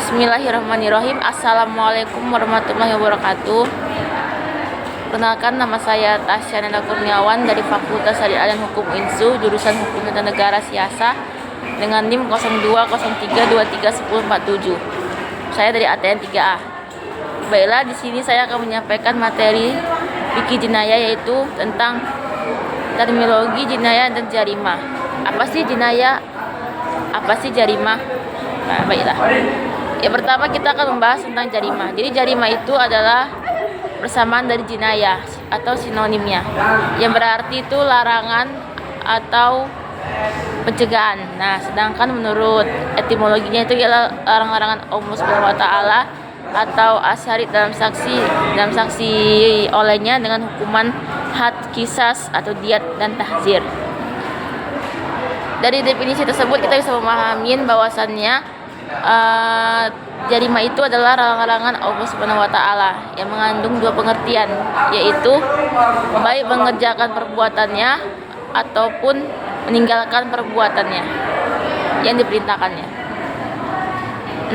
Bismillahirrahmanirrahim. Assalamualaikum warahmatullahi wabarakatuh. Perkenalkan, nama saya Tasya Nanda Kurniawan dari Fakultas Syariah dan Hukum UINSU, jurusan Hukum Tata Negara Siasa dengan NIM 0203231047. Saya dari ATN 3A. Baiklah, di sini saya akan menyampaikan materi fikih jinayah, yaitu tentang terminologi jinayah dan jarimah. Apa sih jinayah? Apa sih jarimah? Nah, baiklah. Yang pertama kita akan membahas tentang jarimah. Jadi jarimah itu adalah persamaan dari jinayah atau sinonimnya, yang berarti itu larangan atau pencegahan. Nah, sedangkan menurut etimologinya itu ialah larangan Allah Subhanahu wa taala atau asyari dalam saksi olehnya dengan hukuman had, kisas atau diat dan tahzir. Dari definisi tersebut kita bisa memahami bahwasannya jarimah itu adalah larangan Allah Subhanahu wa taala yang mengandung dua pengertian, yaitu baik mengerjakan perbuatannya ataupun meninggalkan perbuatannya yang diperintahkannya.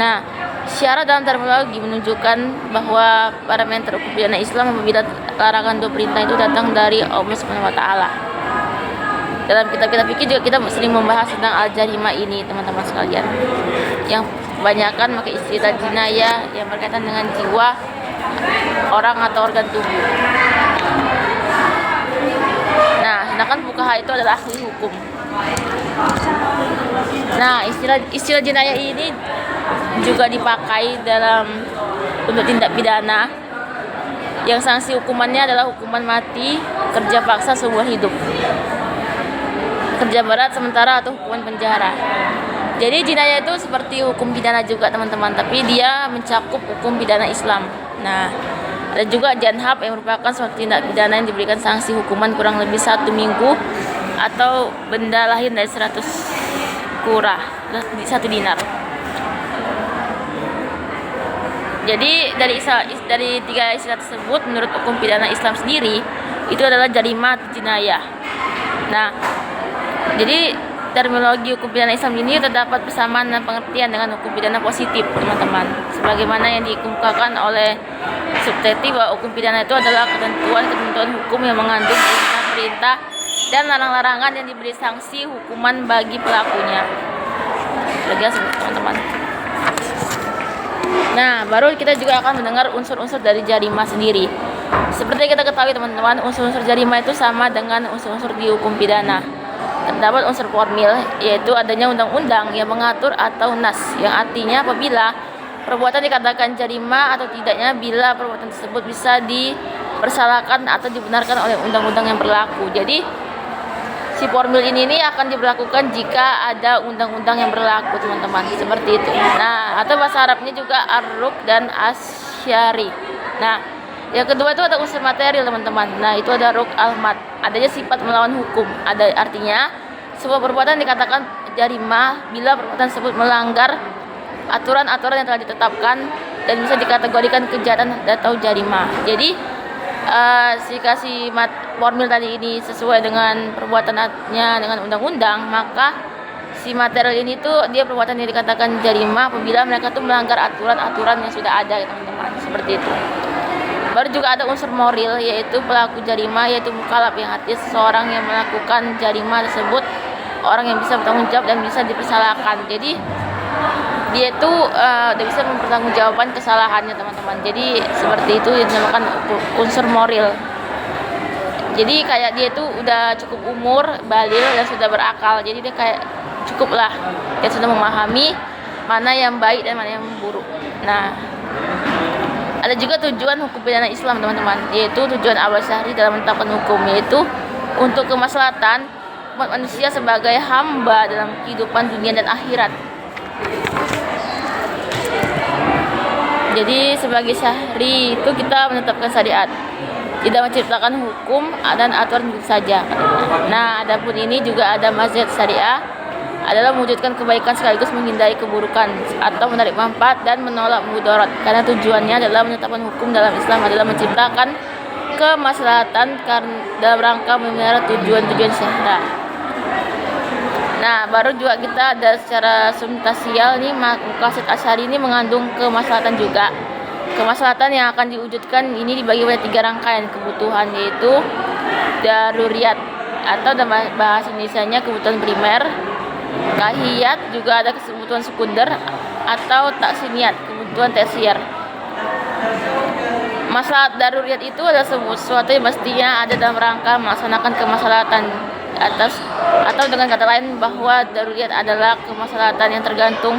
Nah, syarat dalam terminologi menunjukkan bahwa parameter hukum pidana Islam apabila larangan dua perintah itu datang dari Allah Subhanahu wa taala. Dalam kitab-kitab fikih juga kita sering membahas tentang al-jarimah ini, teman-teman sekalian. Yang kebanyakan maka istilah jinayah yang berkaitan dengan jiwa orang atau organ tubuh. Nah, sedangkan fuqaha itu adalah ahli hukum. Nah, istilah jinayah ini juga dipakai untuk tindak pidana yang sanksi hukumannya adalah hukuman mati, kerja paksa seumur hidup, kerja berat sementara, atau hukuman penjara. Jadi jinayah itu seperti hukum pidana juga, teman-teman, tapi dia mencakup hukum pidana Islam. Nah, ada juga janhab yang merupakan suatu tindak pidana yang diberikan sanksi hukuman kurang lebih 1 minggu atau benda lain dari 100 kurah, 1 dinar. Jadi dari tiga istilah tersebut, menurut hukum pidana Islam sendiri itu adalah jarimah atau jinayah. Nah, jadi terminologi hukum pidana Islam ini terdapat persamaan dan pengertian dengan hukum pidana positif, teman-teman. Sebagaimana yang dikemukakan oleh subteksi bahwa hukum pidana itu adalah ketentuan hukum yang mengandung perintah dan larang-larangan yang diberi sanksi hukuman bagi pelakunya. Jelas, teman-teman. Nah, baru kita juga akan mendengar unsur-unsur dari jarimah sendiri. Seperti kita ketahui, teman-teman, unsur-unsur jarimah itu sama dengan unsur-unsur di hukum pidana. Terdapat unsur formil, yaitu adanya undang-undang yang mengatur atau nas, yang artinya apabila perbuatan dikatakan jarimah atau tidaknya bila perbuatan tersebut bisa dipersalahkan atau dibenarkan oleh undang-undang yang berlaku. Jadi si formil ini akan diberlakukan jika ada undang-undang yang berlaku, teman-teman, seperti itu. Nah, atau bahasa Arabnya juga ar-ruk dan asyari. Nah, yang kedua itu ada unsur material, teman-teman. Nah, itu ada ruk al-mat, adanya sifat melawan hukum. Ada artinya sebuah perbuatan dikatakan jarimah bila perbuatan tersebut melanggar aturan-aturan yang telah ditetapkan dan bisa dikategorikan kejahatan atau jarimah. Jadi formil tadi ini sesuai dengan perbuatannya dengan undang-undang, maka si material ini tuh dia perbuatan yang dikatakan jarimah apabila mereka tuh melanggar aturan-aturan yang sudah ada, teman-teman, seperti itu. Baru juga ada unsur moral, yaitu pelaku jarimah, yaitu mukallaf, yang artinya seseorang yang melakukan jarimah tersebut orang yang bisa bertanggung jawab dan bisa dipersalahkan. Jadi dia itu udah bisa mempertanggungjawabkan kesalahannya, teman-teman. Jadi seperti itu yang dinamakan unsur moral. Jadi kayak dia itu udah cukup umur, baligh dan sudah berakal. Jadi dia kayak cukuplah, dia sudah memahami mana yang baik dan mana yang buruk. Nah, ada juga tujuan hukum pidana Islam, teman-teman, yaitu tujuan awal syahri dalam menetapkan hukum, yaitu untuk kemaslahatan umat manusia sebagai hamba dalam kehidupan dunia dan akhirat. Jadi sebagai syahri itu kita menetapkan syariat, tidak menciptakan hukum dan aturan begitu saja. Nah, adapun ini juga ada mazhab syariah adalah mewujudkan kebaikan sekaligus menghindari keburukan atau menarik manfaat dan menolak mudarat, karena tujuannya adalah menetapkan hukum dalam Islam adalah menciptakan kemaslahatan dalam rangka memelihara tujuan-tujuan syariah. Nah, baru juga kita ada secara substansial nih, Maqasid Asy'ari ini mengandung kemaslahatan juga. Kemaslahatan yang akan diwujudkan ini dibagi pada 3 rangkaian kebutuhan, yaitu daruriyat atau bahasa Indonesianya kebutuhan primer, kahiyat juga ada kebutuhan sekunder, atau taksiniyat kebutuhan tersier. Masalah daruriyat itu adalah sesuatu yang mestinya ada dalam rangka melaksanakan kemaslahatan atau dengan kata lain bahwa daruriyat adalah kemaslahatan yang tergantung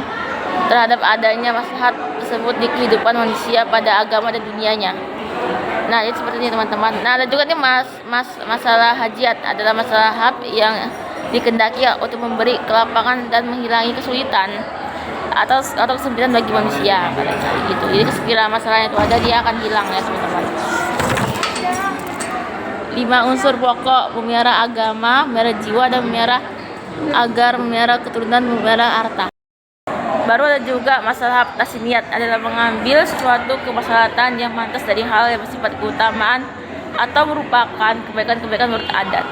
terhadap adanya maslahat tersebut di kehidupan manusia pada agama dan dunianya. Nah, jadi seperti ini teman-teman. Nah, ada juga nih masalah hajat adalah masalah hak yang dikendaki untuk memberi kelapangan dan menghilangi kesulitan atau kesempitan bagi manusia gitu. Jadi sekiranya masalahnya itu ada, dia akan hilang ya teman-teman. 5 unsur pokok memelihara agama, memelihara jiwa, dan memelihara keturunan, memelihara harta. Baru ada juga masalah tasniyat adalah mengambil suatu kemaslahatan yang pantas dari hal yang bersifat keutamaan atau merupakan kebaikan-kebaikan menurut adat.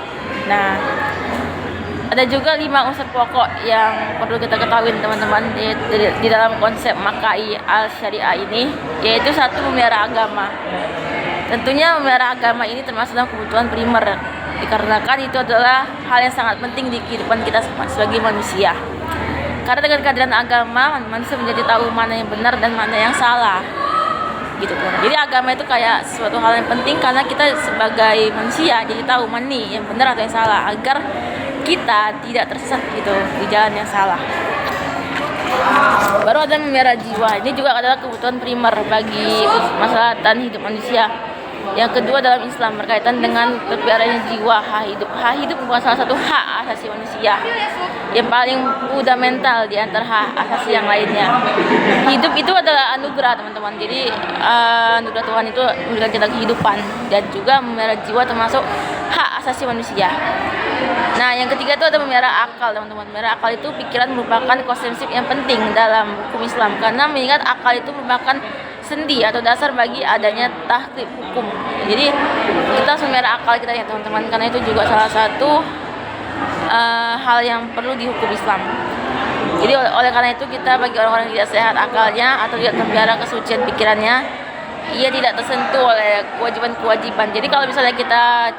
Nah, ada juga 5 unsur pokok yang perlu kita ketahui teman-teman di dalam konsep Maqasid Al-Syariah ini, yaitu 1, memelihara agama. Tentunya memelihara agama ini termasuk dalam kebutuhan primer, dikarenakan itu adalah hal yang sangat penting di kehidupan kita sebagai manusia. Karena dengan kehadiran agama, manusia menjadi tahu mana yang benar dan mana yang salah. Gitu kan. Jadi agama itu kayak suatu hal yang penting karena kita sebagai manusia jadi tahu mana nih yang benar atau yang salah, agar kita tidak tersesat gitu di jalan yang salah. Baru ada memelihara jiwa. Ini juga adalah kebutuhan primer bagi kemaslahatan hidup manusia. Yang kedua dalam Islam berkaitan dengan terpeliharanya jiwa, hak hidup. Hak hidup bukan salah satu hak asasi manusia yang paling fundamental di antara hak asasi yang lainnya. Hidup itu adalah anugerah teman-teman. Jadi anugerah Tuhan itu memberikan kita kehidupan, dan juga memelihara jiwa termasuk hak asasi manusia. Nah, yang ketiga itu ada memelihara akal teman-teman. Memelihara akal itu pikiran merupakan konsep yang penting dalam hukum Islam, karena mengingat akal itu merupakan sendi atau dasar bagi adanya tahqiq hukum. Jadi kita harus memelihara akal kita ya teman-teman, karena itu juga salah satu hal yang perlu di hukum Islam. Jadi oleh karena itu kita bagi orang-orang yang tidak sehat akalnya atau tidak memelihara kesucian pikirannya, ia tidak tersentuh oleh kewajiban-kewajiban. Jadi kalau misalnya kita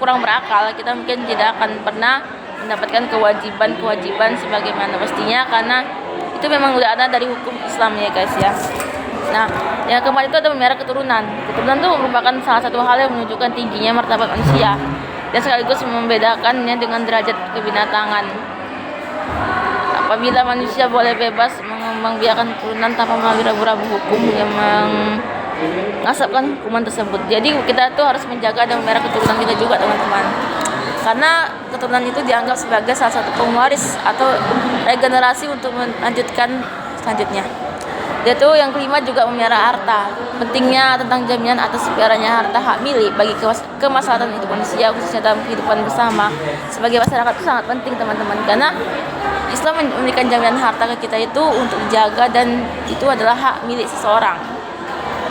kurang berakal, kita mungkin tidak akan pernah mendapatkan kewajiban-kewajiban sebagaimana mestinya, karena itu memang udah ada dari hukum Islam ya guys ya. Nah, yang keempat itu ada memelihara keturunan. Keturunan itu merupakan salah satu hal yang menunjukkan tingginya martabat manusia dan sekaligus membedakannya dengan derajat kebinatangan. Apabila manusia boleh bebas mengembangbiakan keturunan tanpa melalui ragu-ragu hukum yang mengasapkan hukuman tersebut. Jadi kita tuh harus menjaga dan memelihara keturunan kita juga teman-teman, karena keturunan itu dianggap sebagai salah satu pewaris atau regenerasi untuk melanjutkan selanjutnya. Dan itu yang kelima juga memelihara harta. Pentingnya tentang jaminan atas peliharaannya harta hak milik bagi kemaslahatan hidup manusia, khususnya dalam kehidupan bersama sebagai masyarakat itu sangat penting teman-teman, karena Islam memberikan jaminan harta ke kita itu untuk dijaga, dan itu adalah hak milik seseorang.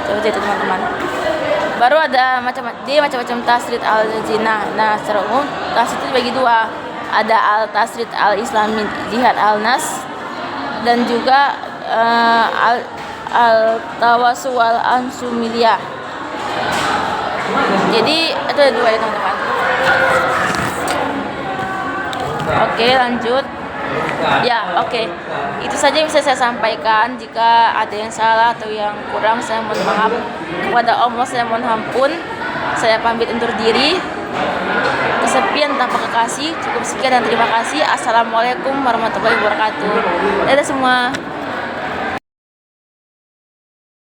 Seperti itu teman-teman. Baru ada macam-macam tasrid al-zinah. Nah, secara umum tasrid itu dibagi 2. Ada al-tasrid al-islami jihad al-nas, dan juga al-tawasu wal-ansumiliyah. Jadi itu ada 2 ya teman-teman. Oke, lanjut. Ya, oke. Itu saja yang bisa saya sampaikan. Jika ada yang salah atau yang kurang, saya mohon maaf. Kepada Allah saya mohon ampun. Saya pamit undur diri. Kesepian tanpa kekasih. Cukup sekian dan terima kasih. Assalamualaikum warahmatullahi wabarakatuh. Dadah semua.